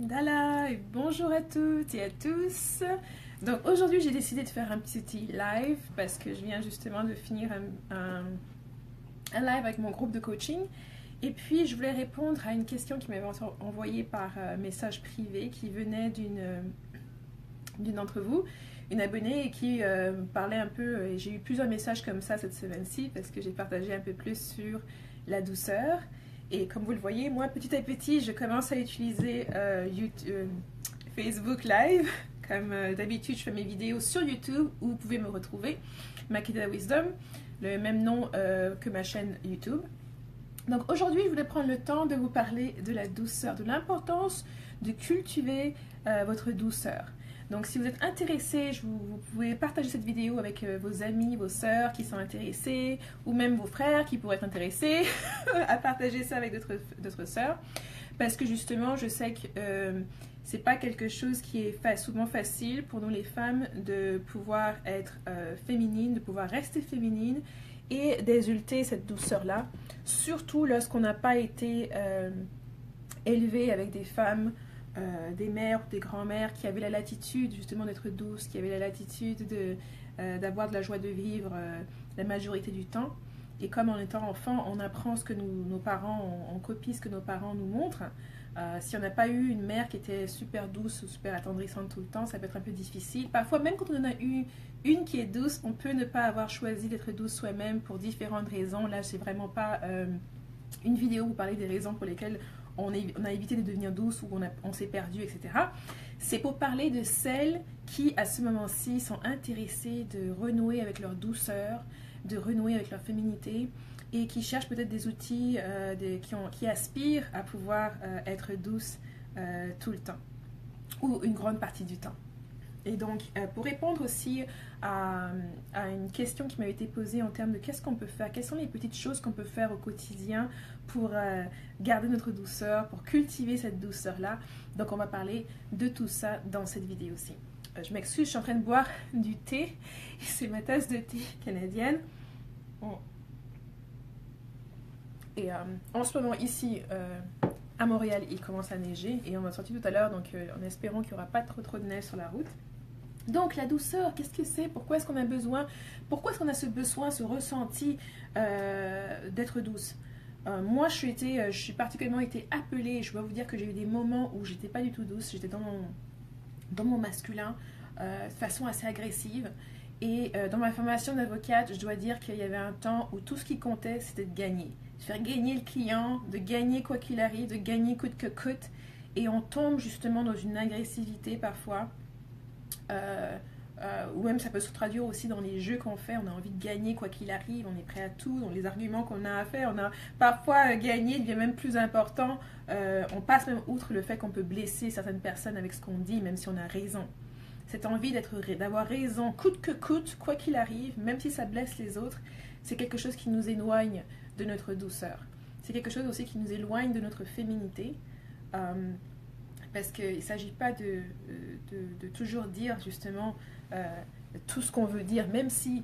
Dala et bonjour à toutes et à tous. Donc aujourd'hui j'ai décidé de faire un petit live parce que je viens justement de finir un live avec mon groupe de coaching. Et puis je voulais répondre à une question qui m'avait envoyée par message privé qui venait d'une d'entre vous, une abonnée et qui parlait un peu, et j'ai eu plusieurs messages comme ça cette semaine-ci parce que j'ai partagé un peu plus sur la douceur. Et comme vous le voyez, moi, petit à petit, je commence à utiliser Facebook Live. Comme d'habitude, je fais mes vidéos sur YouTube où vous pouvez me retrouver, Makeda Wisdom, le même nom que ma chaîne YouTube. Donc aujourd'hui, je voulais prendre le temps de vous parler de la douceur, de l'importance de cultiver votre douceur. Donc si vous êtes intéressé, vous pouvez partager cette vidéo avec vos amis, vos sœurs qui sont intéressés, ou même vos frères qui pourraient être intéressés à partager ça avec d'autres sœurs. Parce que justement, je sais que c'est pas quelque chose qui est souvent facile pour nous les femmes de pouvoir être féminine, de pouvoir rester féminine et d'exulter cette douceur-là. Surtout lorsqu'on n'a pas été élevé avec des femmes, des mères ou des grands-mères qui avaient la latitude justement d'être douces, qui avaient la latitude d'avoir de la joie de vivre la majorité du temps. Et comme en étant enfant, on apprend ce que nos parents, on copie ce que nos parents nous montrent. Si on n'a pas eu une mère qui était super douce ou super attendrissante tout le temps, ça peut être un peu difficile. Parfois, même quand on en a eu une qui est douce, on peut ne pas avoir choisi d'être douce soi-même pour différentes raisons. Là, c'est vraiment pas une vidéo où vous parlez des raisons pour lesquelles on a évité de devenir douce ou on s'est perdu, etc. C'est pour parler de celles qui, à ce moment-ci, sont intéressées de renouer avec leur douceur, de renouer avec leur féminité et qui cherchent peut-être des outils qui aspirent à pouvoir être douces tout le temps ou une grande partie du temps. Et donc, pour répondre aussi à une question qui m'avait été posée en termes de qu'est-ce qu'on peut faire, quelles sont les petites choses qu'on peut faire au quotidien pour garder notre douceur, pour cultiver cette douceur-là. Donc, on va parler de tout ça dans cette vidéo-ci. Je m'excuse, je suis en train de boire du thé. C'est ma tasse de thé canadienne. Et en ce moment, ici, à Montréal, il commence à neiger et on va sortir tout à l'heure, donc en espérant qu'il n'y aura pas trop de neige sur la route. Donc la douceur, qu'est-ce que c'est? Pourquoi est-ce qu'on a besoin? Pourquoi est-ce qu'on a ce besoin, ce ressenti d'être douce? Moi, je suis particulièrement été appelée. Je dois vous dire que j'ai eu des moments où j'étais pas du tout douce. J'étais dans mon masculin de façon assez agressive. Et dans ma formation d'avocate, je dois dire qu'il y avait un temps où tout ce qui comptait, c'était de gagner. De faire gagner le client, de gagner quoi qu'il arrive, de gagner coûte que coûte. Et on tombe justement dans une agressivité parfois. Ou même ça peut se traduire aussi dans les jeux qu'on fait, on a envie de gagner quoi qu'il arrive, on est prêt à tout, dans les arguments qu'on a à faire, on a parfois gagner devient même plus important, on passe même outre le fait qu'on peut blesser certaines personnes avec ce qu'on dit, même si on a raison. Cette envie d'avoir raison coûte que coûte, quoi qu'il arrive, même si ça blesse les autres, c'est quelque chose qui nous éloigne de notre douceur. C'est quelque chose aussi qui nous éloigne de notre féminité. Parce qu'il ne s'agit pas de toujours dire justement tout ce qu'on veut dire, même si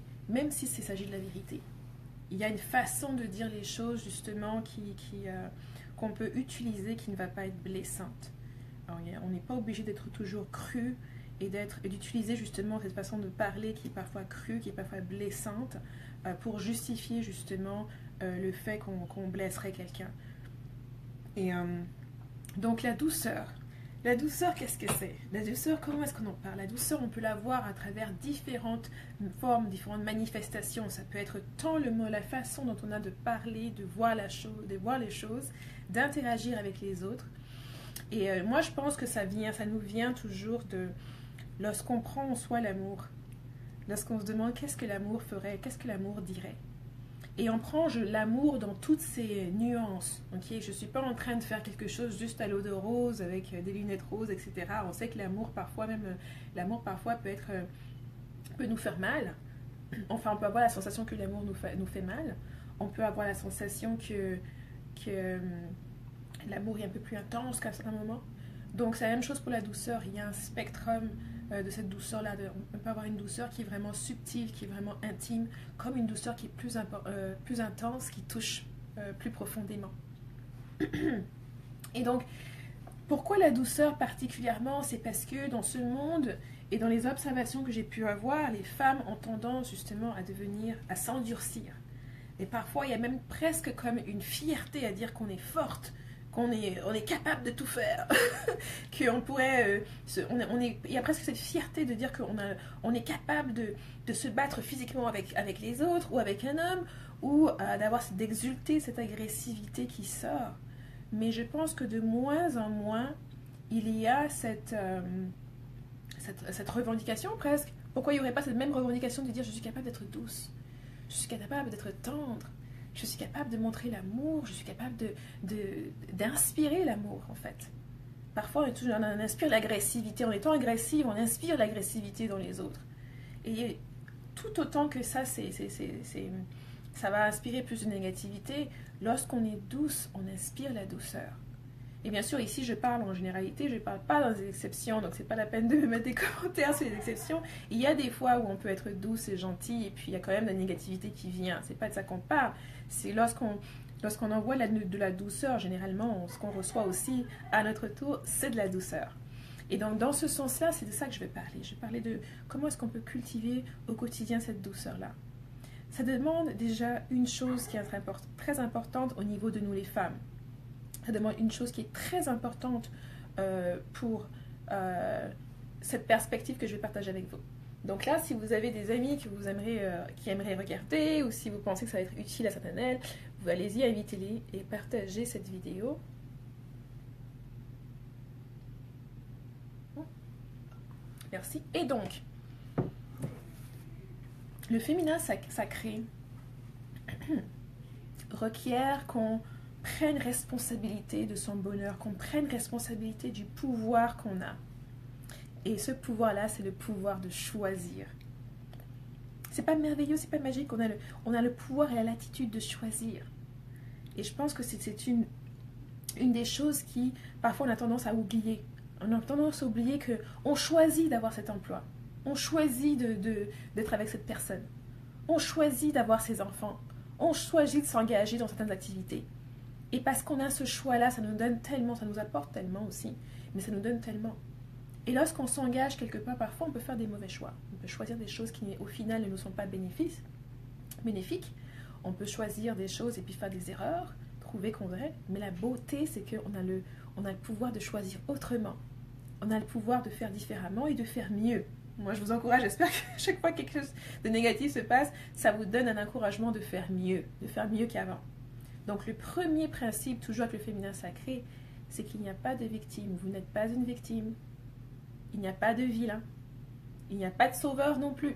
s'agit de la vérité. Il y a une façon de dire les choses justement qu'on peut utiliser qui ne va pas être blessante. Alors, on n'est pas obligé d'être toujours cru et d'utiliser justement cette façon de parler qui est parfois crue, qui est parfois blessante, pour justifier justement le fait qu'on blesserait quelqu'un. Et donc la douceur. La douceur, qu'est-ce que c'est? La douceur, comment est-ce qu'on en parle? La douceur, on peut la voir à travers différentes formes, différentes manifestations. Ça peut être tant le mot, la façon dont on a de parler, de voir les choses, d'interagir avec les autres. Et moi, je pense que ça nous vient toujours de lorsqu'on prend en soi l'amour, lorsqu'on se demande qu'est-ce que l'amour ferait, qu'est-ce que l'amour dirait. Et on prend l'amour dans toutes ses nuances. Okay? Je ne suis pas en train de faire quelque chose juste à l'eau de rose avec des lunettes roses, etc. On sait que l'amour parfois peut nous faire mal. Enfin, on peut avoir la sensation que l'amour nous fait mal. On peut avoir la sensation que l'amour est un peu plus intense qu'à un certain moment. Donc c'est la même chose pour la douceur. Il y a un spectrum de cette douceur-là. On peut avoir une douceur qui est vraiment subtile, qui est vraiment intime, comme une douceur qui est plus intense, qui touche plus profondément. Et donc, Pourquoi la douceur particulièrement? C'est parce que dans ce monde et dans les observations que j'ai pu avoir, les femmes ont tendance justement à s'endurcir. Et parfois, il y a même presque comme une fierté à dire qu'on est forte, on est capable de tout faire, qu'on pourrait, il y a presque cette fierté de dire on est capable de se battre physiquement avec les autres ou avec un homme, ou d'exulter cette agressivité qui sort. Mais je pense que de moins en moins, il y a cette revendication presque. Pourquoi il n'y aurait pas cette même revendication de dire je suis capable d'être douce, je suis capable d'être tendre, je suis capable de montrer l'amour, je suis capable d'inspirer l'amour en fait. Parfois on inspire l'agressivité, en étant agressive, on inspire l'agressivité dans les autres. Et tout autant que ça, ça va inspirer plus de négativité, lorsqu'on est douce, on inspire la douceur. Et bien sûr, ici, je parle en généralité, je ne parle pas dans les exceptions, donc c'est pas la peine de me mettre des commentaires sur les exceptions. Il y a des fois où on peut être douce et gentil, et puis il y a quand même de la négativité qui vient. C'est pas de ça qu'on parle. C'est lorsqu'on envoie de la douceur, généralement, ce qu'on reçoit aussi à notre tour, c'est de la douceur. Et donc, dans ce sens-là, c'est de ça que je vais parler. Je vais parler de comment est-ce qu'on peut cultiver au quotidien cette douceur-là. Ça demande déjà une chose qui est très importante au niveau de nous les femmes. Ça demande une chose qui est très importante pour cette perspective que je vais partager avec vous. Donc là, si vous avez des amis que qui aimeraient regarder, ou si vous pensez que ça va être utile à certaines elles, vous allez-y, invitez-les et partagez cette vidéo. Merci. Et donc, le féminin sacré requiert qu'on prenne responsabilité de son bonheur, qu'on prenne responsabilité du pouvoir qu'on a. Et ce pouvoir-là, c'est le pouvoir de choisir. C'est pas merveilleux, c'est pas magique, on a le pouvoir et la latitude de choisir. Et je pense que c'est une des choses qui, parfois, on a tendance à oublier. On a tendance à oublier qu'on choisit d'avoir cet emploi. On choisit d'être avec cette personne. On choisit d'avoir ses enfants. On choisit de s'engager dans certaines activités. Et parce qu'on a ce choix-là, ça nous donne tellement, ça nous apporte tellement aussi, mais ça nous donne tellement. Et lorsqu'on s'engage quelque part, parfois on peut faire des mauvais choix. On peut choisir des choses qui au final ne nous sont pas bénéfiques. On peut choisir des choses et puis faire des erreurs, trouver qu'on devrait. Mais la beauté, c'est qu'on a le pouvoir de choisir autrement. On a le pouvoir de faire différemment et de faire mieux. Moi, je vous encourage, j'espère que chaque fois que quelque chose de négatif se passe, ça vous donne un encouragement de faire mieux qu'avant. Donc, le premier principe, toujours avec le féminin sacré, c'est qu'il n'y a pas de victime. Vous n'êtes pas une victime. Il n'y a pas de vilain. Il n'y a pas de sauveur non plus.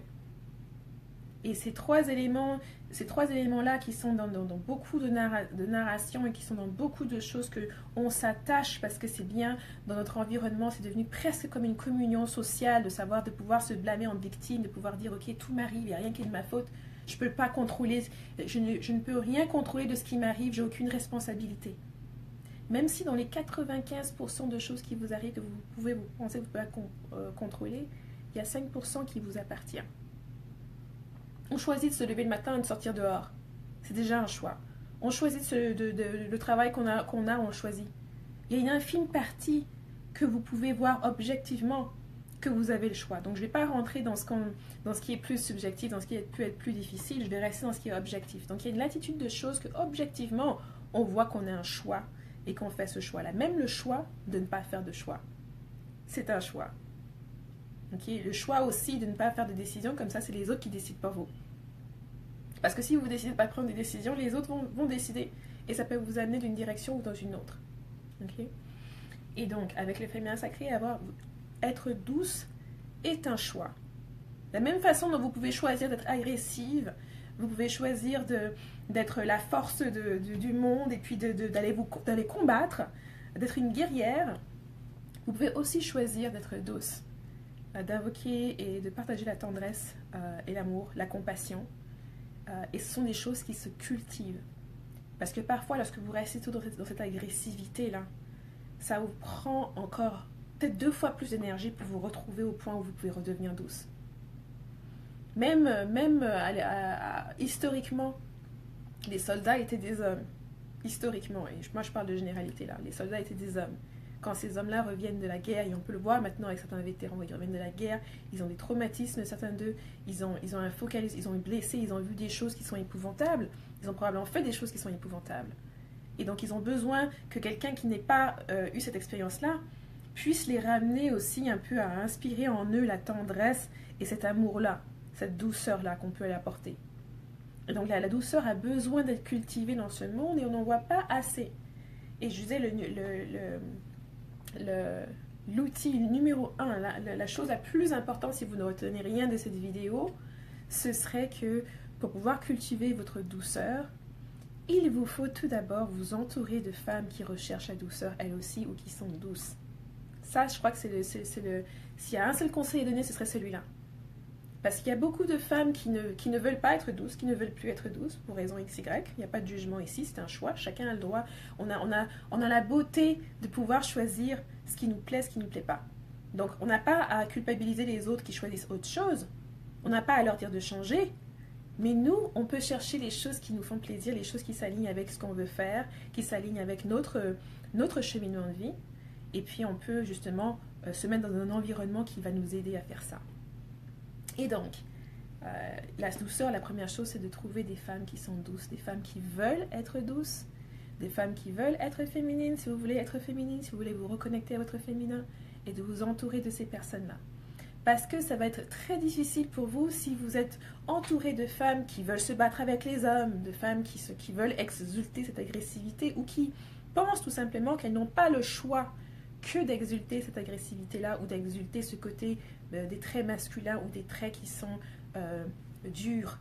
Et ces trois éléments-là qui sont dans beaucoup de narrations et qui sont dans beaucoup de choses qu'on s'attache parce que c'est bien dans notre environnement, c'est devenu presque comme une communion sociale de pouvoir se blâmer en victime, de pouvoir dire ok, tout m'arrive, il n'y a rien qui est de ma faute, je ne peux pas contrôler, je ne peux rien contrôler de ce qui m'arrive, j'ai aucune responsabilité. Même si dans les 95% de choses qui vous arrivent, que vous pensez que vous pouvez contrôler, il y a 5% qui vous appartient. On choisit de se lever le matin et de sortir dehors. C'est déjà un choix. On choisit le travail qu'on a, on choisit. Il y a une infime partie que vous pouvez voir objectivement que vous avez le choix. Donc je ne vais pas rentrer dans ce qui est plus subjectif, dans ce qui peut être plus difficile. Je vais rester dans ce qui est objectif. Donc il y a une latitude de choses que objectivement, on voit qu'on a un choix et qu'on fait ce choix-là. Même le choix de ne pas faire de choix. C'est un choix. Okay. Le choix aussi de ne pas faire de décision, comme ça c'est les autres qui décident pour vous. Parce que si vous décidez de ne pas prendre des décisions, les autres vont décider. Et ça peut vous amener d'une direction ou dans une autre. Okay. Et donc, avec le féminin sacré, être douce est un choix. De la même façon dont vous pouvez choisir d'être agressive, vous pouvez choisir d'être la force du monde et puis d'aller combattre, d'être une guerrière, vous pouvez aussi choisir d'être douce. D'invoquer et de partager la tendresse et l'amour, la compassion. Et ce sont des choses qui se cultivent. Parce que parfois, lorsque vous restez tout dans cette agressivité-là, ça vous prend encore peut-être 2 fois plus d'énergie pour vous retrouver au point où vous pouvez redevenir douce. Même historiquement, les soldats étaient des hommes. Historiquement, et moi je parle de généralité là, les soldats étaient des hommes. quand ces hommes-là reviennent de la guerre, et on peut le voir maintenant avec certains vétérans, ils reviennent de la guerre, ils ont des traumatismes, certains d'eux, ils ont un focus, ils ont été blessés, ils ont vu des choses qui sont épouvantables, ils ont probablement fait des choses qui sont épouvantables. Et donc ils ont besoin que quelqu'un qui n'ait pas eu cette expérience-là puisse les ramener aussi un peu à inspirer en eux la tendresse et cet amour-là, cette douceur-là qu'on peut leur apporter. Et donc la douceur a besoin d'être cultivée dans ce monde et on n'en voit pas assez. Et je disais, l'outil numéro 1, la chose la plus importante si vous ne retenez rien de cette vidéo, ce serait que pour pouvoir cultiver votre douceur, il vous faut tout d'abord vous entourer de femmes qui recherchent la douceur elles aussi ou qui sont douces. Ça, je crois que s'il y a un seul conseil à donner, ce serait celui-là. Parce qu'il y a beaucoup de femmes qui ne veulent pas être douces, qui ne veulent plus être douces, pour raison XY. Il n'y a pas de jugement ici, c'est un choix. Chacun a le droit. On a la beauté de pouvoir choisir ce qui nous plaît, ce qui ne nous plaît pas. Donc, on n'a pas à culpabiliser les autres qui choisissent autre chose. On n'a pas à leur dire de changer. Mais nous, on peut chercher les choses qui nous font plaisir, les choses qui s'alignent avec ce qu'on veut faire, qui s'alignent avec notre cheminement de vie. Et puis, on peut justement se mettre dans un environnement qui va nous aider à faire ça. Et donc, la douceur, la première chose, c'est de trouver des femmes qui sont douces, des femmes qui veulent être douces, des femmes qui veulent être féminines, si vous voulez être féminine, si vous voulez vous reconnecter à votre féminin, et de vous entourer de ces personnes-là. Parce que ça va être très difficile pour vous si vous êtes entouré de femmes qui veulent se battre avec les hommes, de femmes qui veulent exulter cette agressivité ou qui pensent tout simplement qu'elles n'ont pas le choix que d'exulter cette agressivité-là ou d'exulter ce côté des traits masculins ou des traits qui sont durs.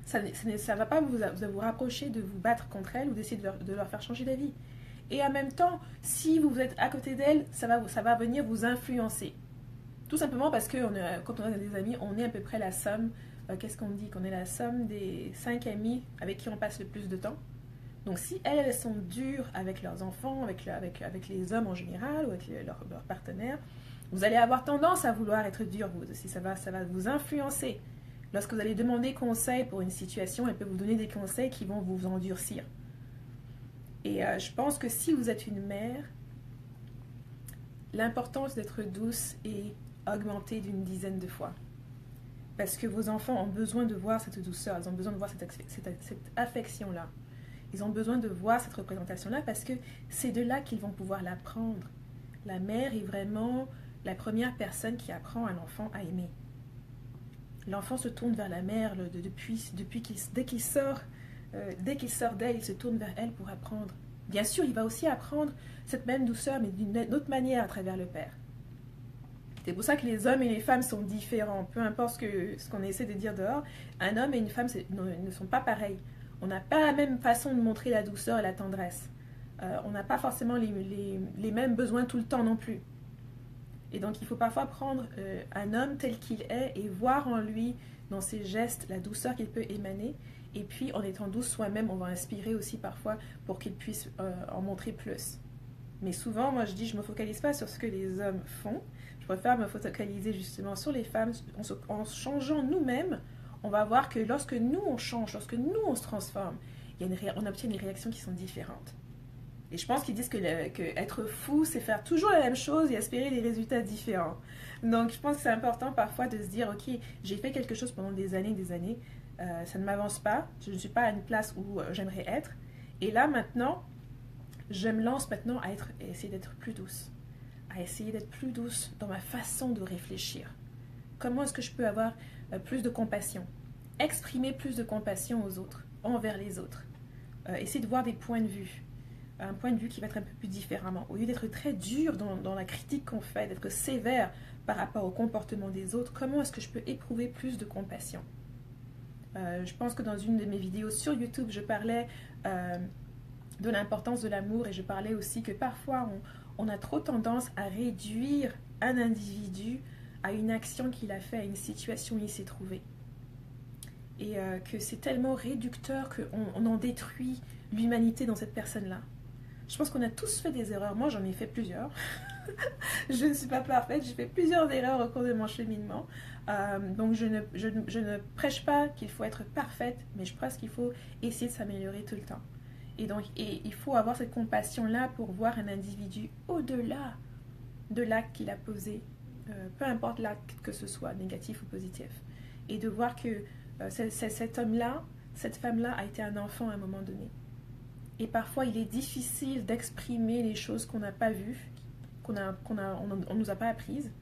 Ça ne va pas vous rapprocher de vous battre contre elles ou d'essayer de leur faire changer d'avis. Et en même temps, si vous êtes à côté d'elles, ça va venir vous influencer. Tout simplement parce que quand on a des amis, on est à peu près la somme, qu'est-ce qu'on dit? Qu'on est la somme des 5 amis avec qui on passe le plus de temps. Donc si elles sont dures avec leurs enfants, avec les hommes en général, ou avec leurs partenaires, vous allez avoir tendance à vouloir être dur vous aussi. Ça va vous influencer. Lorsque vous allez demander conseil pour une situation, elles peuvent vous donner des conseils qui vont vous endurcir. Et je pense que si vous êtes une mère, l'importance d'être douce est augmentée d'une dizaine de fois. Parce que vos enfants ont besoin de voir cette douceur, ils ont besoin de voir cette affection-là. Ils ont besoin de voir cette représentation-là parce que c'est de là qu'ils vont pouvoir l'apprendre. La mère est vraiment la première personne qui apprend à l'enfant à aimer. L'enfant se tourne vers la mère dès qu'il sort d'elle, il se tourne vers elle pour apprendre. Bien sûr, il va aussi apprendre cette même douceur, mais d'une autre manière à travers le père. C'est pour ça que les hommes et les femmes sont différents. Peu importe ce qu'on essaie de dire dehors, un homme et une femme ne sont pas pareils. On n'a pas la même façon de montrer la douceur et la tendresse. On n'a pas forcément les mêmes besoins tout le temps non plus. Et donc il faut parfois prendre un homme tel qu'il est et voir en lui, dans ses gestes, la douceur qu'il peut émaner. Et puis en étant douce soi-même, on va inspirer aussi parfois pour qu'il puisse en montrer plus. Mais souvent, moi je dis, je ne me focalise pas sur ce que les hommes font. Je préfère me focaliser justement sur les femmes. En changeant nous-mêmes, on va voir que lorsque nous on change, lorsque nous on se transforme, on obtient des réactions qui sont différentes. Et je pense qu'ils disent que être fou, c'est faire toujours la même chose et espérer des résultats différents. Donc je pense que c'est important parfois de se dire, ok, j'ai fait quelque chose pendant des années, ça ne m'avance pas, je ne suis pas à une place où j'aimerais être. Et là maintenant, je me lance maintenant à essayer d'être plus douce. À essayer d'être plus douce dans ma façon de réfléchir. Comment est-ce que je peux avoir plus de compassion? Exprimer plus de compassion aux autres, envers les autres. Essayer de voir des points de vue. Un point de vue qui va être un peu plus différemment. Au lieu d'être très dur dans la critique qu'on fait, d'être sévère par rapport au comportement des autres, comment est-ce que je peux éprouver plus de compassion? Je pense que dans une de mes vidéos sur YouTube, je parlais de l'importance de l'amour et je parlais aussi que parfois on a trop tendance à réduire un individu à une action qu'il a fait, à une situation où il s'est trouvé. Et que c'est tellement réducteur qu'on en détruit l'humanité dans cette personne-là. Je pense qu'on a tous fait des erreurs. Moi, j'en ai fait plusieurs. Je ne suis pas parfaite. J'ai fait plusieurs erreurs au cours de mon cheminement. Donc, je ne prêche pas qu'il faut être parfaite, mais je pense qu'il faut essayer de s'améliorer tout le temps. Et donc, il faut avoir cette compassion-là pour voir un individu au-delà de l'acte qu'il a posé, peu importe l'acte que ce soit, négatif ou positif. Et de voir que cet homme-là, cette femme-là a été un enfant à un moment donné. Et parfois, il est difficile d'exprimer les choses qu'on n'a pas vues, on ne nous a pas apprises.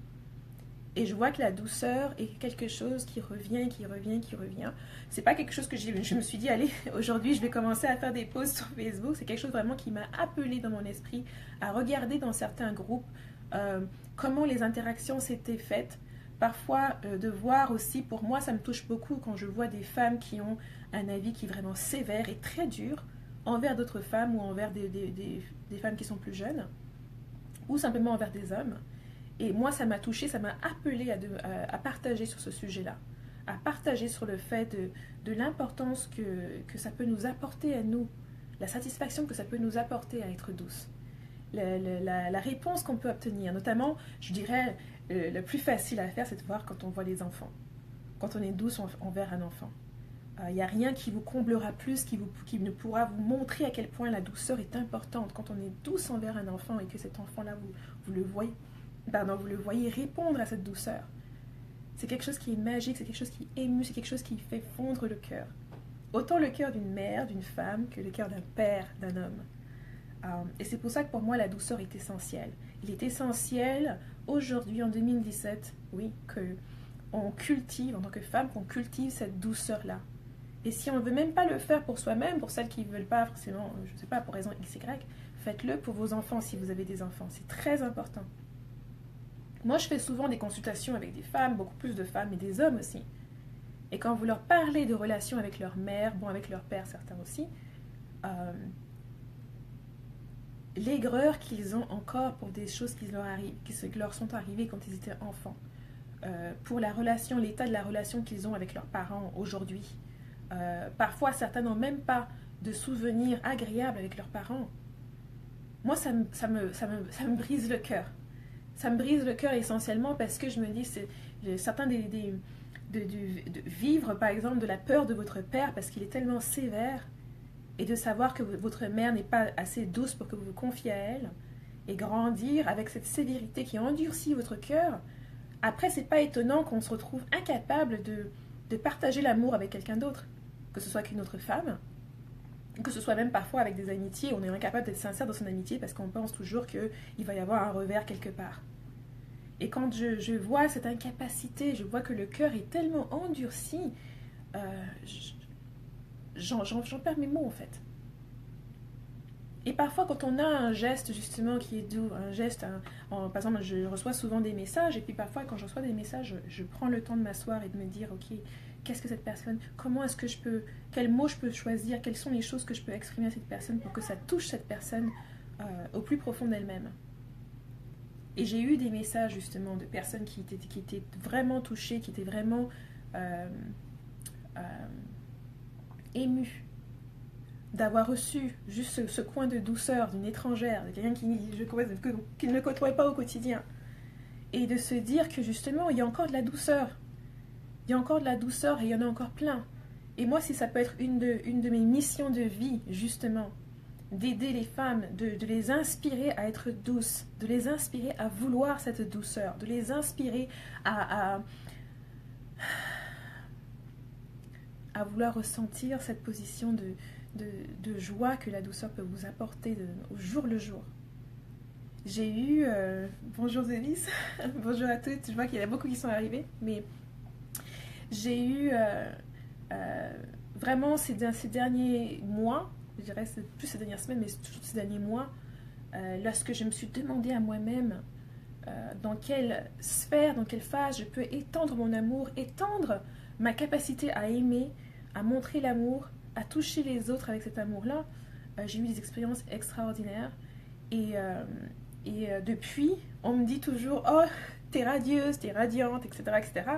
Et je vois que la douceur est quelque chose qui revient, qui revient, qui revient. C'est pas quelque chose que je me suis dit, allez, aujourd'hui je vais commencer à faire des posts sur Facebook. C'est quelque chose vraiment qui m'a appelé dans mon esprit à regarder dans certains groupes comment les interactions s'étaient faites. Parfois, de voir aussi, pour moi, ça me touche beaucoup quand je vois des femmes qui ont un avis qui est vraiment sévère et très dur envers d'autres femmes ou envers des femmes qui sont plus jeunes ou simplement envers des hommes. Et moi, ça m'a touchée, ça m'a appelée à partager sur ce sujet-là, à partager sur le fait de l'importance que ça peut nous apporter à nous, la satisfaction que ça peut nous apporter à être douce, la réponse qu'on peut obtenir. Notamment, je dirais, le plus facile à faire, c'est de voir quand on voit les enfants, quand on est douce envers un enfant. Il n'y a rien qui vous comblera plus, qui ne pourra vous montrer à quel point la douceur est importante. Quand on est douce envers un enfant et que cet enfant-là, vous le voyez, vous le voyez répondre à cette douceur. C'est quelque chose qui est magique, c'est quelque chose qui émue, c'est quelque chose qui fait fondre le cœur. Autant le cœur d'une mère, d'une femme, que le cœur d'un père, d'un homme. Et c'est pour ça que pour moi, la douceur est essentielle. Il est essentiel, aujourd'hui, en 2017, oui, qu'on cultive, en tant que femme, qu'on cultive cette douceur-là. Et si on ne veut même pas le faire pour soi-même, pour celles qui ne veulent pas forcément, je ne sais pas, pour raison X, Y, faites-le pour vos enfants si vous avez des enfants. C'est très important. Moi, je fais souvent des consultations avec des femmes, beaucoup plus de femmes, mais des hommes aussi. Et quand vous leur parlez de relations avec leur mère, bon, avec leur père, certains aussi, l'aigreur qu'ils ont encore pour des choses qui leur sont arrivées quand ils étaient enfants, pour la relation, l'état de la relation qu'ils ont avec leurs parents aujourd'hui. Parfois, certains n'ont même pas de souvenirs agréables avec leurs parents. Moi, ça me brise le cœur. Ça me brise le cœur essentiellement parce que je me dis, certains de vivre par exemple de la peur de votre père parce qu'il est tellement sévère et de savoir que votre mère n'est pas assez douce pour que vous vous confiez à elle et grandir avec cette sévérité qui endurcit votre cœur. Après, c'est pas étonnant qu'on se retrouve incapable de partager l'amour avec quelqu'un d'autre, que ce soit avec une autre femme, que ce soit même parfois avec des amitiés, on est incapable d'être sincère dans son amitié parce qu'on pense toujours qu'il va y avoir un revers quelque part. Et quand je vois cette incapacité, je vois que le cœur est tellement endurci, j'en perds mes mots en fait. Et parfois quand on a un geste justement qui est doux, un geste, par exemple je reçois souvent des messages, et puis parfois quand je reçois des messages, je prends le temps de m'asseoir et de me dire, ok, qu'est-ce que cette personne, comment est-ce que je peux, quels mots je peux choisir, quelles sont les choses que je peux exprimer à cette personne pour que ça touche cette personne au plus profond d'elle-même. Et j'ai eu des messages justement de personnes qui étaient vraiment touchées, qui étaient vraiment émues d'avoir reçu juste ce coin de douceur d'une étrangère, de quelqu'un qu'ils ne côtoient pas au quotidien. Et de se dire que justement, il y a encore de la douceur. Il y a encore de la douceur et il y en a encore plein. Et moi, si ça peut être une de mes missions de vie, justement, d'aider les femmes, de les inspirer à être douces, de les inspirer à vouloir cette douceur, de les inspirer à vouloir ressentir cette position de joie que la douceur peut vous apporter au jour le jour. J'ai eu... bonjour Zélis, bonjour à toutes, je vois qu'il y en a beaucoup qui sont arrivés, mais j'ai eu vraiment ces derniers mois, je dirais plus ces dernières semaines, mais toujours ces derniers mois, lorsque je me suis demandé à moi-même dans quelle sphère, dans quelle phase je peux étendre mon amour, étendre ma capacité à aimer, à montrer l'amour, à toucher les autres avec cet amour-là, j'ai eu des expériences extraordinaires. Et depuis, on me dit toujours « Oh, t'es radieuse, t'es radiante, etc. etc. »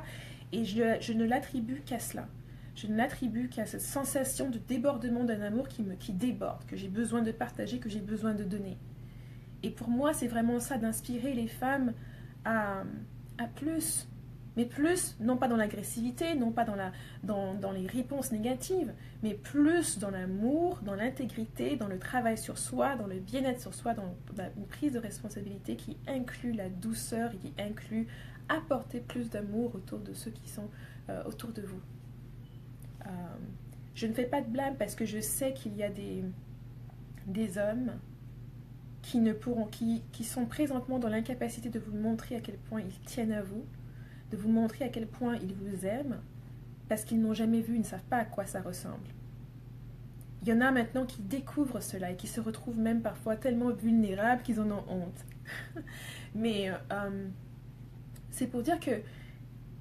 Et je ne l'attribue qu'à cela. Je ne l'attribue qu'à cette sensation de débordement d'un amour qui déborde, que j'ai besoin de partager, que j'ai besoin de donner. Et pour moi, c'est vraiment ça, d'inspirer les femmes à plus, mais plus, non pas dans l'agressivité, non pas dans les réponses négatives, mais plus dans l'amour, dans l'intégrité, dans le travail sur soi, dans le bien-être sur soi, dans une prise de responsabilité qui inclut la douceur et qui inclut apporter plus d'amour autour de ceux qui sont autour de vous. Je ne fais pas de blâme parce que je sais qu'il y a des hommes qui sont présentement dans l'incapacité de vous montrer à quel point ils tiennent à vous, de vous montrer à quel point ils vous aiment, parce qu'ils n'ont jamais vu, ils ne savent pas à quoi ça ressemble. Il y en a maintenant qui découvrent cela et qui se retrouvent même parfois tellement vulnérables qu'ils en ont honte. Mais c'est pour dire que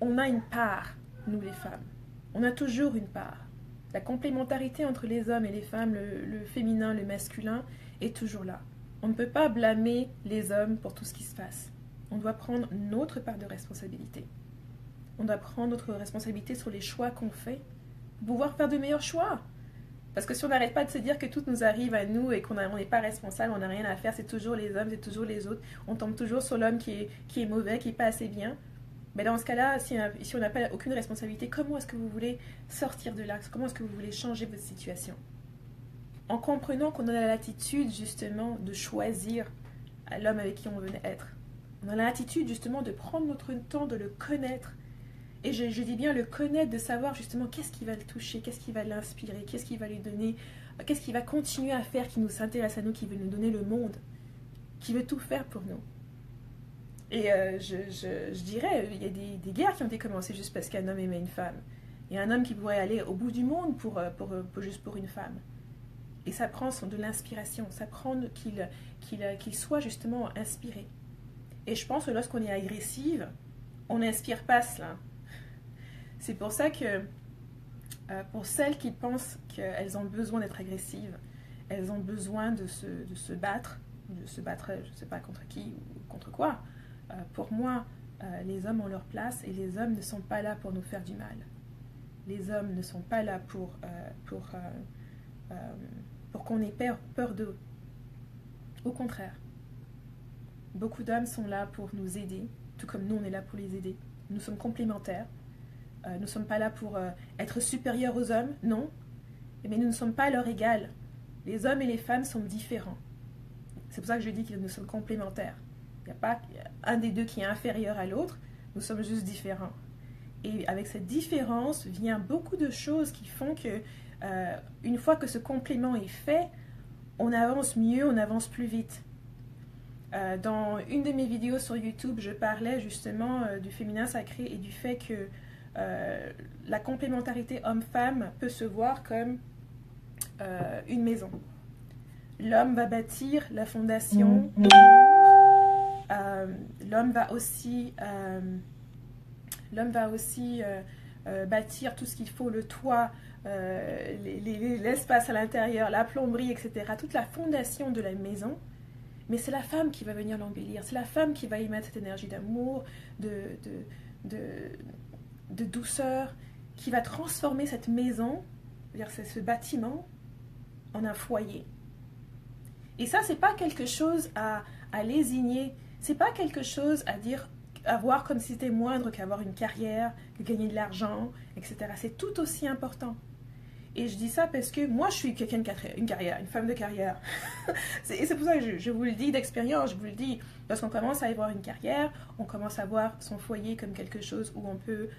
on a une part, nous les femmes. On a toujours une part. La complémentarité entre les hommes et les femmes, le féminin, le masculin, est toujours là. On ne peut pas blâmer les hommes pour tout ce qui se passe. On doit prendre notre part de responsabilité. On doit prendre notre responsabilité sur les choix qu'on fait pour pouvoir faire de meilleurs choix. Parce que si on n'arrête pas de se dire que tout nous arrive à nous et qu'on n'est pas responsable, on n'a rien à faire, c'est toujours les hommes, c'est toujours les autres, on tombe toujours sur l'homme qui est mauvais, qui n'est pas assez bien. Mais dans ce cas-là, si on n'a pas aucune responsabilité, comment est-ce que vous voulez sortir de là? Comment est-ce que vous voulez changer votre situation? En comprenant qu'on a la latitude justement de choisir l'homme avec qui on veut être. On a la latitude justement de prendre notre temps, de le connaître. Et je dis bien le connaître, de savoir justement qu'est-ce qui va le toucher, qu'est-ce qui va l'inspirer, qu'est-ce qui va lui donner, qu'est-ce qui va continuer à faire, qui nous s'intéresse à nous, qui veut nous donner le monde, qui veut tout faire pour nous. Et je dirais, il y a des guerres qui ont été commencées juste parce qu'un homme aimait une femme. Il y a un homme qui pourrait aller au bout du monde juste pour une femme. Et ça prend de l'inspiration, ça prend qu'il soit justement inspiré. Et je pense que lorsqu'on est agressive, on n'inspire pas cela. C'est pour ça que pour celles qui pensent qu'elles ont besoin d'être agressives, elles ont besoin de se battre, je ne sais pas contre qui ou contre quoi. Pour moi, les hommes ont leur place et les hommes ne sont pas là pour nous faire du mal. Les hommes ne sont pas là pour qu'on ait peur d'eux. Au contraire, beaucoup d'hommes sont là pour nous aider, tout comme nous on est là pour les aider. Nous sommes complémentaires. Nous ne sommes pas là pour être supérieurs aux hommes, non. Mais nous ne sommes pas à leur égal. Les hommes et les femmes sont différents. C'est pour ça que je dis que nous sommes complémentaires. Il n'y a pas un des deux qui est inférieur à l'autre. Nous sommes juste différents. Et avec cette différence vient beaucoup de choses qui font que une fois que ce complément est fait, on avance mieux, on avance plus vite. Dans une de mes vidéos sur YouTube, je parlais justement du féminin sacré et du fait que la complémentarité homme-femme peut se voir comme une maison. L'homme va bâtir la fondation, l'homme va aussi bâtir tout ce qu'il faut, le toit, l'espace à l'intérieur, la plomberie, etc. Toute la fondation de la maison. Mais c'est la femme qui va venir l'embellir. C'est la femme qui va y mettre cette énergie d'amour, de douceur, qui va transformer cette maison, c'est-à-dire ce bâtiment, en un foyer. Et ça, c'est pas quelque chose à lésigner. C'est pas quelque chose à voir comme si c'était moindre qu'avoir une carrière, que gagner de l'argent, etc. C'est tout aussi important. Et je dis ça parce que moi, je suis quelqu'un qui a une carrière, une femme de carrière. Et c'est pour ça que je vous le dis d'expérience, je vous le dis. Lorsqu'on commence à avoir une carrière, on commence à voir son foyer comme quelque chose où on peut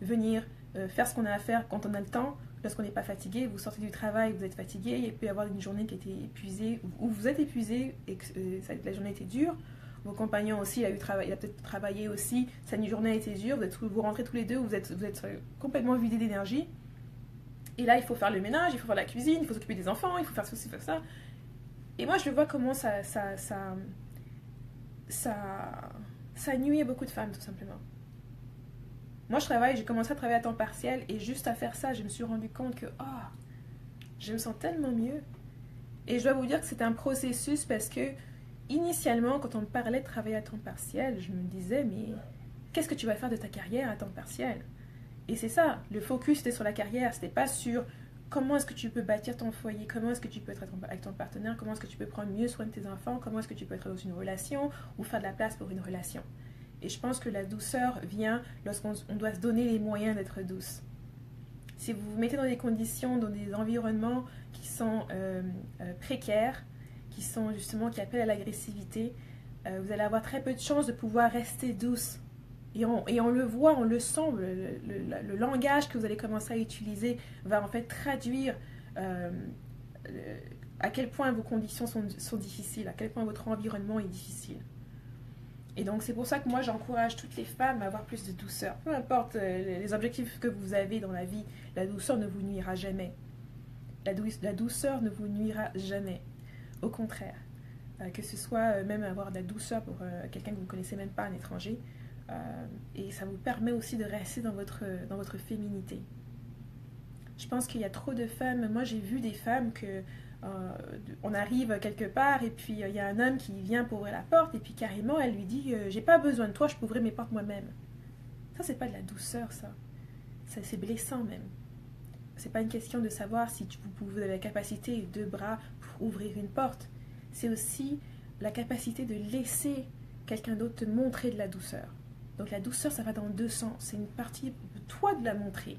venir faire ce qu'on a à faire quand on a le temps. Lorsqu'on n'est pas fatigué, vous sortez du travail, vous êtes fatigué, il peut y avoir une journée qui était épuisée, ou vous êtes épuisé et que la journée était dure. Vos compagnons aussi, il a peut-être travaillé aussi, sa journée a été dure, vous rentrez tous les deux, vous êtes complètement vidé d'énergie. Et là, il faut faire le ménage, il faut faire la cuisine, il faut s'occuper des enfants, il faut faire ceci, faire ça. Et moi, je vois comment ça nuit à beaucoup de femmes, tout simplement. Moi, j'ai commencé à travailler à temps partiel et juste à faire ça, je me suis rendu compte que je me sens tellement mieux. Et je dois vous dire que c'est un processus parce que, initialement, quand on me parlait de travailler à temps partiel, je me disais, mais qu'est-ce que tu vas faire de ta carrière à temps partiel ? Et c'est ça, le focus était sur la carrière, c'était pas sur comment est-ce que tu peux bâtir ton foyer, comment est-ce que tu peux être avec ton partenaire, comment est-ce que tu peux prendre mieux soin de tes enfants, comment est-ce que tu peux être dans une relation ou faire de la place pour une relation. Et je pense que la douceur vient lorsqu'on doit se donner les moyens d'être douce. Si vous vous mettez dans des conditions, dans des environnements qui sont précaires, qui sont justement, qui appellent à l'agressivité, vous allez avoir très peu de chances de pouvoir rester douce. Et on le voit, on le sent, le langage que vous allez commencer à utiliser va en fait traduire à quel point vos conditions sont difficiles, à quel point votre environnement est difficile. Et donc c'est pour ça que moi j'encourage toutes les femmes à avoir plus de douceur. Peu importe les objectifs que vous avez dans la vie, la douceur ne vous nuira jamais. La douceur ne vous nuira jamais. Au contraire, que ce soit même avoir de la douceur pour quelqu'un que vous ne connaissez même pas, un étranger, et ça vous permet aussi de rester dans votre féminité. Je pense qu'il y a trop de femmes, moi j'ai vu des femmes que on arrive quelque part et puis il y a un homme qui vient pour ouvrir la porte et puis carrément elle lui dit j'ai pas besoin de toi, je peux ouvrir mes portes moi-même. Ça c'est pas de la douceur, ça c'est blessant même. C'est pas une question de savoir si vous avez la capacité, 2 bras pour ouvrir une porte. C'est aussi la capacité de laisser quelqu'un d'autre te montrer de la douceur. Donc la douceur, ça va dans 2 sens. C'est une partie de toi de la montrer,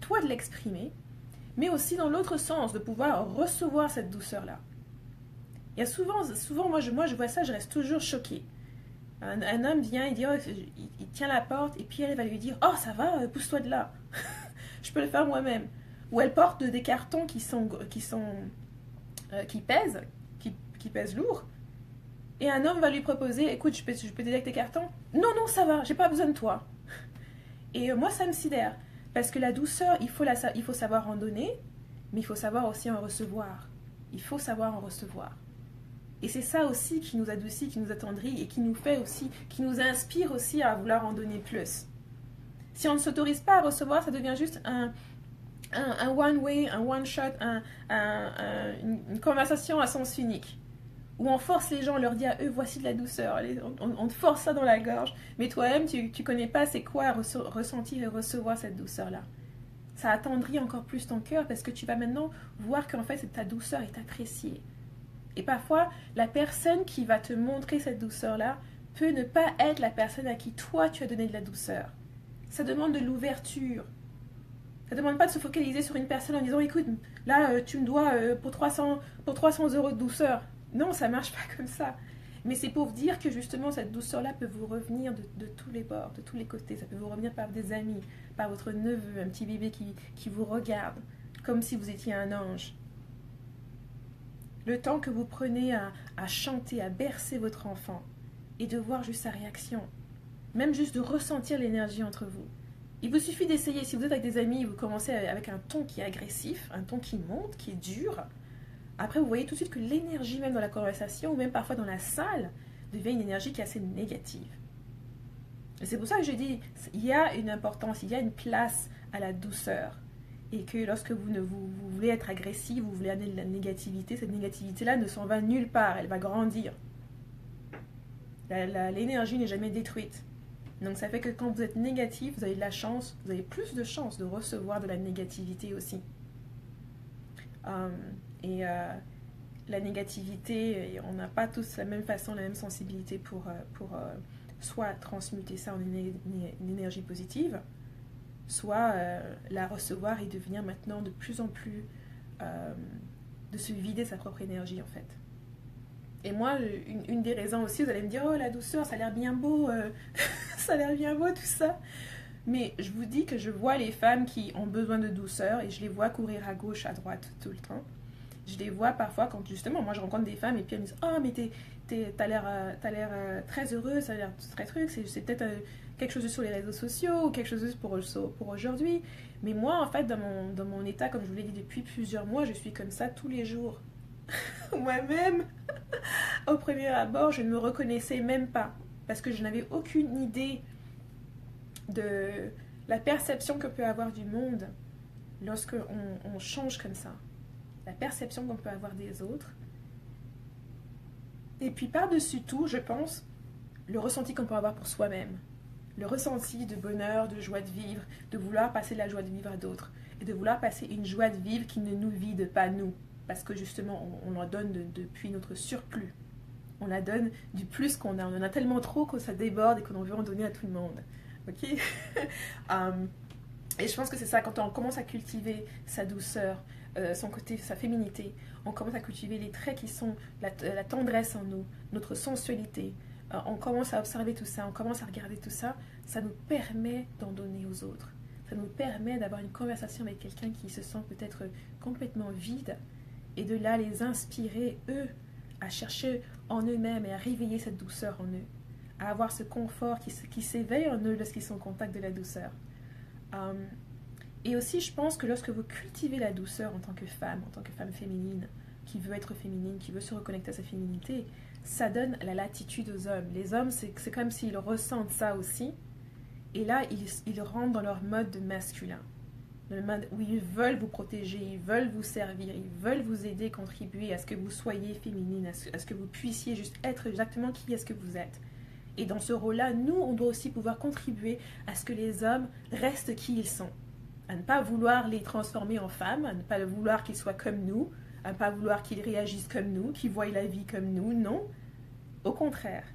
toi de l'exprimer, mais aussi dans l'autre sens, de pouvoir recevoir cette douceur-là. Il y a souvent moi je vois ça, je reste toujours choquée. Un homme vient, il tient la porte, et puis elle va lui dire « Oh, ça va, pousse-toi de là. Je peux le faire moi-même. » Ou elle porte des cartons qui pèsent lourd. Et un homme va lui proposer « Écoute, je peux t'aider avec tes cartons ?»« Non, non, ça va, j'ai pas besoin de toi. » Et moi, ça me sidère. Parce que la douceur, il faut savoir en donner, mais il faut savoir aussi en recevoir. Il faut savoir en recevoir. Et c'est ça aussi qui nous adoucit, qui nous attendrit et qui nous inspire aussi à vouloir en donner plus. Si on ne s'autorise pas à recevoir, ça devient juste un one-way, un one-shot, une conversation à sens unique. Où on force les gens, on leur dit à eux, voici de la douceur. On te force ça dans la gorge. Mais toi-même, tu connais pas c'est quoi ressentir et recevoir cette douceur-là. Ça attendrit encore plus ton cœur parce que tu vas maintenant voir qu'en fait, ta douceur est appréciée. Et parfois, la personne qui va te montrer cette douceur-là peut ne pas être la personne à qui toi, tu as donné de la douceur. Ça demande de l'ouverture. Ça ne demande pas de se focaliser sur une personne en disant « Écoute, là, tu me dois pour 300 € de douceur. » Non, ça ne marche pas comme ça. Mais c'est pour dire que justement, cette douceur-là peut vous revenir de tous les bords, de tous les côtés. Ça peut vous revenir par des amis, par votre neveu, un petit bébé qui vous regarde, comme si vous étiez un ange. Le temps que vous prenez à chanter, à bercer votre enfant, et de voir juste sa réaction. Même juste de ressentir l'énergie entre vous. Il vous suffit d'essayer, si vous êtes avec des amis, vous commencez avec un ton qui est agressif, un ton qui monte, qui est dur. Après, vous voyez tout de suite que l'énergie, même dans la conversation, ou même parfois dans la salle, devient une énergie qui est assez négative. Et c'est pour ça que je dis, il y a une importance, il y a une place à la douceur. Et que lorsque vous voulez être agressif, vous voulez amener de la négativité, cette négativité-là ne s'en va nulle part, elle va grandir. L'énergie n'est jamais détruite. Donc ça fait que quand vous êtes négatif, vous avez de la chance, vous avez plus de chances de recevoir de la négativité aussi. La négativité, on n'a pas tous la même façon, la même sensibilité pour soit transmuter ça en une énergie positive, soit la recevoir et devenir maintenant de plus en plus de se vider sa propre énergie en fait. Et moi, une des raisons aussi, vous allez me dire, oh la douceur, ça a l'air bien beau, ça a l'air bien beau tout ça. Mais je vous dis que je vois les femmes qui ont besoin de douceur et je les vois courir à gauche, à droite tout le temps. Je les vois parfois quand justement, moi je rencontre des femmes et puis elles me disent, oh mais t'as l'air très heureuse, ça a l'air très truc, c'est peut-être quelque chose sur les réseaux sociaux ou quelque chose pour aujourd'hui. Mais moi en fait, dans mon état, comme je vous l'ai dit depuis plusieurs mois, je suis comme ça tous les jours. Moi-même, au premier abord, je ne me reconnaissais même pas parce que je n'avais aucune idée de la perception que peut avoir du monde lorsque on change comme ça, la perception qu'on peut avoir des autres, et puis par-dessus tout, je pense, le ressenti qu'on peut avoir pour soi-même, le ressenti de bonheur, de joie de vivre, de vouloir passer la joie de vivre à d'autres, et de vouloir passer une joie de vivre qui ne nous vide pas nous, parce que justement on en donne depuis notre surplus. On la donne du plus qu'on a. On en a tellement trop que ça déborde et qu'on veut en donner à tout le monde. Ok. Et je pense que c'est ça, quand on commence à cultiver sa douceur, son côté, sa féminité, on commence à cultiver les traits qui sont la tendresse en nous, notre sensualité. On commence à observer tout ça, on commence à regarder tout ça. Ça nous permet d'en donner aux autres. Ça nous permet d'avoir une conversation avec quelqu'un qui se sent peut-être complètement vide et de là les inspirer, eux, à chercher en eux-mêmes et à réveiller cette douceur en eux, à avoir ce confort qui s'éveille en eux lorsqu'ils sont en contact de la douceur. Et aussi, je pense que lorsque vous cultivez la douceur en tant que femme féminine, qui veut être féminine, qui veut se reconnecter à sa féminité, ça donne la latitude aux hommes. Les hommes, c'est comme s'ils ressentent ça aussi. Et là, ils rentrent dans leur mode masculin. Dans le mode où ils veulent vous protéger, ils veulent vous servir, ils veulent vous aider, contribuer à ce que vous soyez féminine, à ce que vous puissiez juste être exactement qui est-ce que vous êtes. Et dans ce rôle-là, nous, on doit aussi pouvoir contribuer à ce que les hommes restent qui ils sont. À ne pas vouloir les transformer en femmes, à ne pas vouloir qu'ils soient comme nous, à ne pas vouloir qu'ils réagissent comme nous, qu'ils voient la vie comme nous, non. Au contraire,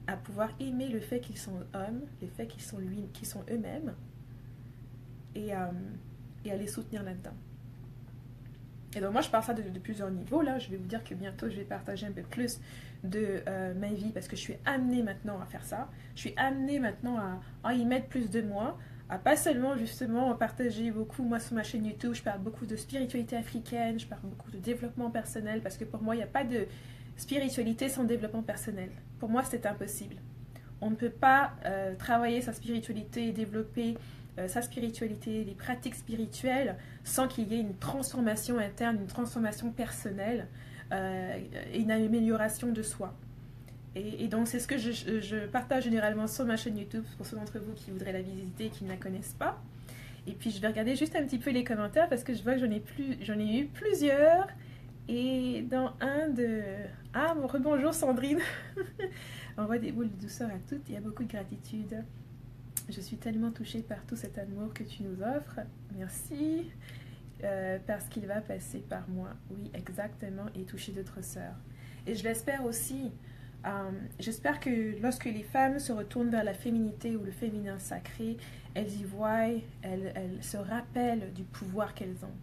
à pouvoir aimer le fait qu'ils sont hommes, le fait qu'ils sont eux-mêmes, et à les soutenir là-dedans. Et donc moi je parle ça de plusieurs niveaux. Là, je vais vous dire que bientôt je vais partager un peu plus de ma vie parce que je suis amenée maintenant à faire ça. Je suis amenée maintenant à y mettre plus de moi, à pas seulement justement partager beaucoup. Moi sur ma chaîne YouTube, je parle beaucoup de spiritualité africaine, je parle beaucoup de développement personnel parce que pour moi il n'y a pas de spiritualité sans développement personnel. Pour moi c'est impossible. On ne peut pas travailler sa spiritualité et développer sa spiritualité, les pratiques spirituelles, sans qu'il y ait une transformation interne, une transformation personnelle et une amélioration de soi. Et donc c'est ce que je partage généralement sur ma chaîne YouTube pour ceux d'entre vous qui voudraient la visiter et qui ne la connaissent pas. Et puis je vais regarder juste un petit peu les commentaires parce que je vois que j'en ai eu plusieurs. Et dans un de... Ah, rebonjour Sandrine. Envoie des boules de douceur à toutes, il y a beaucoup de gratitude. Je suis tellement touchée par tout cet amour que tu nous offres. Merci. Parce qu'il va passer par moi. Oui, exactement. Et toucher d'autres sœurs. Et je l'espère aussi. J'espère que lorsque les femmes se retournent vers la féminité ou le féminin sacré, elles y voient, elles se rappellent du pouvoir qu'elles ont.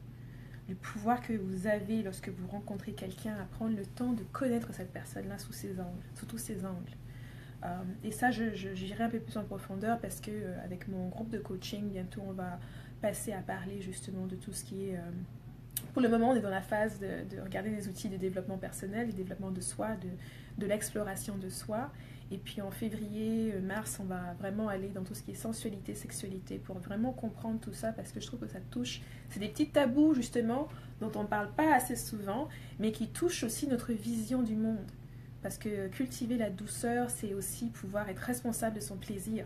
Le pouvoir que vous avez lorsque vous rencontrez quelqu'un, à prendre le temps de connaître cette personne-là sous tous ses angles. Et ça, j'irai un peu plus en profondeur parce que avec mon groupe de coaching, bientôt on va passer à parler justement de tout ce qui est... Pour le moment, on est dans la phase de regarder les outils de développement personnel, de développement de soi, de l'exploration de soi. Et puis en février, mars, on va vraiment aller dans tout ce qui est sensualité, sexualité, pour vraiment comprendre tout ça, parce que je trouve que ça touche... C'est des petits tabous, justement, dont on ne parle pas assez souvent, mais qui touchent aussi notre vision du monde. Parce que cultiver la douceur, c'est aussi pouvoir être responsable de son plaisir.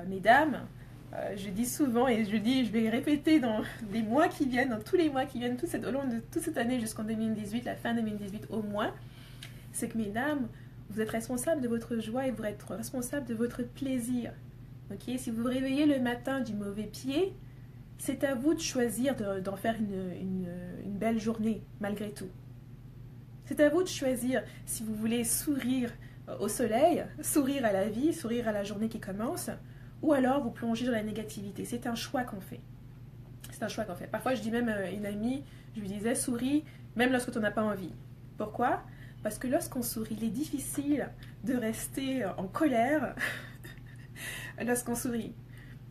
Mesdames, je dis souvent, et je vais répéter dans les mois qui viennent, dans tous les mois qui viennent, au long de toute cette année jusqu'en 2018, la fin 2018 au moins, c'est que mesdames, vous êtes responsables de votre joie et vous êtes responsables de votre plaisir. Okay? Si vous vous réveillez le matin du mauvais pied, c'est à vous de choisir d'en faire une belle journée, malgré tout. C'est à vous de choisir si vous voulez sourire au soleil, sourire à la vie, sourire à la journée qui commence, ou alors vous plongez dans la négativité. C'est un choix qu'on fait. C'est un choix qu'on fait. Parfois, je dis même à une amie, je lui disais, souris même lorsque tu n'en as pas envie. Pourquoi ? Parce que lorsqu'on sourit, il est difficile de rester en colère lorsqu'on sourit.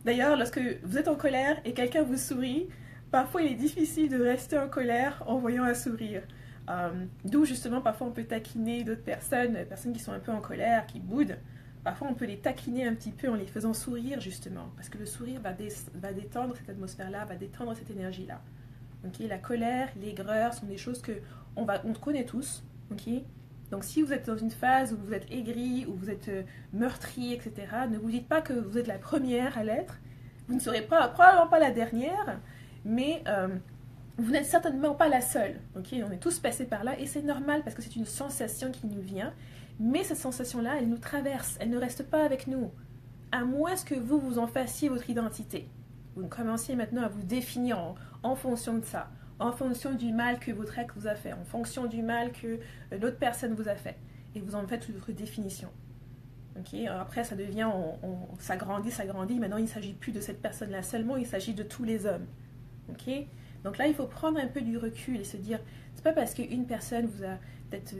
D'ailleurs, lorsque vous êtes en colère et quelqu'un vous sourit, parfois il est difficile de rester en colère en voyant un sourire. D'où justement parfois on peut taquiner d'autres personnes qui sont un peu en colère, qui boudent. Parfois on peut les taquiner un petit peu en les faisant sourire justement, parce que le sourire va détendre cette atmosphère-là, va détendre cette énergie-là. Okay? La colère, l'aigreur sont des choses on connaît tous. Okay? Donc si vous êtes dans une phase où vous êtes aigri, où vous êtes meurtri, etc., ne vous dites pas que vous êtes la première à l'être. Vous ne serez probablement pas la dernière, mais... vous n'êtes certainement pas la seule, okay? On est tous passés par là et c'est normal parce que c'est une sensation qui nous vient, mais cette sensation-là, elle nous traverse, elle ne reste pas avec nous, à moins que vous en fassiez votre identité. Vous commenciez maintenant à vous définir en fonction de ça, en fonction du mal que votre ex vous a fait, en fonction du mal que l'autre personne vous a fait. et vous en faites votre définition. Okay? Après, ça devient, ça grandit. Maintenant, il ne s'agit plus de cette personne-là seulement, il s'agit de tous les hommes. Okay? Donc là, il faut prendre un peu du recul et se dire, c'est pas parce qu'une personne vous a peut-être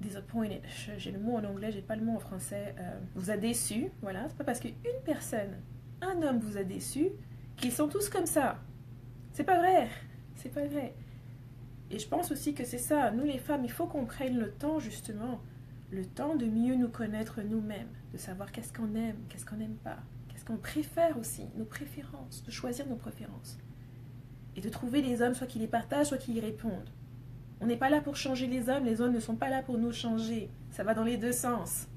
disappointed, j'ai le mot en anglais, j'ai pas le mot en français, vous a déçu, voilà, c'est pas parce qu'une personne, un homme vous a déçu, qu'ils sont tous comme ça. C'est pas vrai, c'est pas vrai. Et je pense aussi que c'est ça, nous les femmes, il faut qu'on prenne le temps justement, le temps de mieux nous connaître nous-mêmes, de savoir qu'est-ce qu'on aime, qu'est-ce qu'on n'aime pas, qu'est-ce qu'on préfère aussi, nos préférences, de choisir nos préférences. Et de trouver les hommes, soit qui les partagent, soit qui y répondent. On n'est pas là pour changer les hommes ne sont pas là pour nous changer. Ça va dans les deux sens.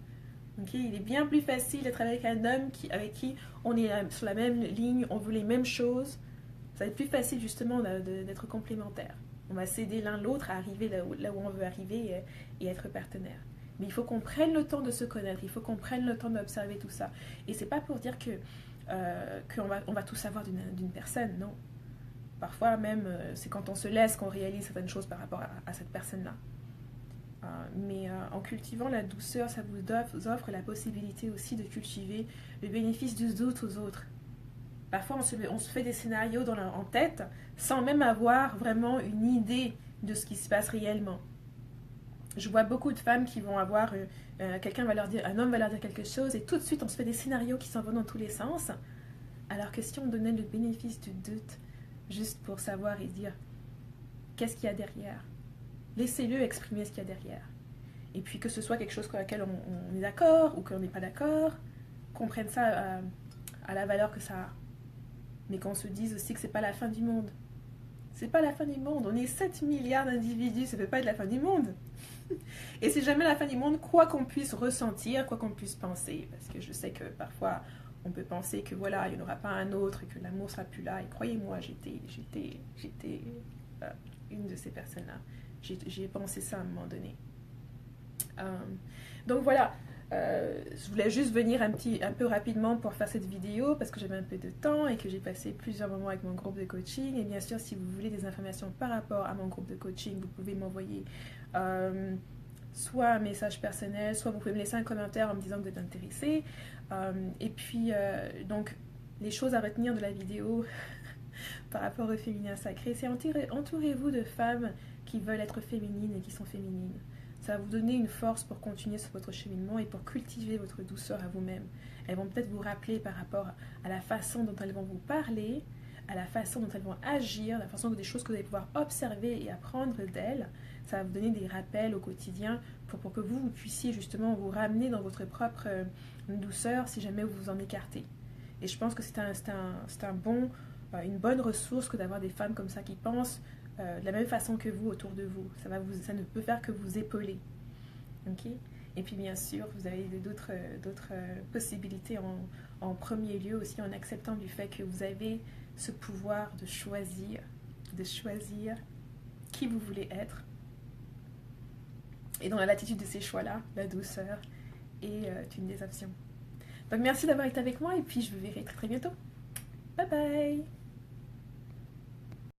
Okay? Il est bien plus facile d'être avec un homme avec qui on est sur la même ligne, on veut les mêmes choses. Ça va être plus facile justement d'être complémentaires. On va s'aider l'un l'autre à arriver là où on veut arriver et être partenaire. Mais il faut qu'on prenne le temps de se connaître, il faut qu'on prenne le temps d'observer tout ça. Et c'est pas pour dire qu'on va tout savoir d'une personne, non. Parfois même, c'est quand on se laisse qu'on réalise certaines choses par rapport à cette personne-là. Mais en cultivant la douceur, ça vous offre la possibilité aussi de cultiver le bénéfice du doute aux autres. Parfois, on se fait des scénarios en tête sans même avoir vraiment une idée de ce qui se passe réellement. Je vois beaucoup de femmes qui vont avoir... un homme va leur dire quelque chose et tout de suite, on se fait des scénarios qui s'en vont dans tous les sens. Alors que si on donnait le bénéfice du doute, juste pour savoir et dire qu'est-ce qu'il y a derrière. Laissez-le exprimer ce qu'il y a derrière. Et puis que ce soit quelque chose avec laquelle on est d'accord ou qu'on n'est pas d'accord, qu'on prenne ça à la valeur que ça a. Mais qu'on se dise aussi que c'est pas la fin du monde. C'est pas la fin du monde. On est 7 milliards d'individus, ça peut pas être la fin du monde. Et c'est jamais la fin du monde, quoi qu'on puisse ressentir, quoi qu'on puisse penser. Parce que je sais que parfois, on peut penser que voilà, il n'y en aura pas un autre, que l'amour sera plus là. Et croyez-moi, j'étais une de ces personnes-là. J'ai pensé ça à un moment donné. Donc voilà, je voulais juste venir un peu rapidement pour faire cette vidéo parce que j'avais un peu de temps et que j'ai passé plusieurs moments avec mon groupe de coaching. Et bien sûr, si vous voulez des informations par rapport à mon groupe de coaching, vous pouvez m'envoyer soit un message personnel, soit vous pouvez me laisser un commentaire en me disant que vous êtes intéressé. Et puis, donc, les choses à retenir de la vidéo par rapport au féminin sacré, c'est entourez-vous de femmes qui veulent être féminines et qui sont féminines. Ça va vous donner une force pour continuer sur votre cheminement et pour cultiver votre douceur à vous-même. Elles vont peut-être vous rappeler par rapport à la façon dont elles vont vous parler, à la façon dont elles vont agir, la façon dont des choses que vous allez pouvoir observer et apprendre d'elles. Ça va vous donner des rappels au quotidien pour que vous puissiez justement vous ramener dans votre propre douceur si jamais vous vous en écartez. Et je pense que c'est une bonne ressource que d'avoir des femmes comme ça qui pensent de la même façon que vous autour de vous. Ça ne peut faire que vous épauler. Okay? Et puis bien sûr, vous avez d'autres possibilités en premier lieu aussi en acceptant du fait que vous avez ce pouvoir de choisir qui vous voulez être. Et dans la latitude de ces choix-là, la douceur est une des options. Donc merci d'avoir été avec moi et puis je vous verrai très très bientôt. Bye bye!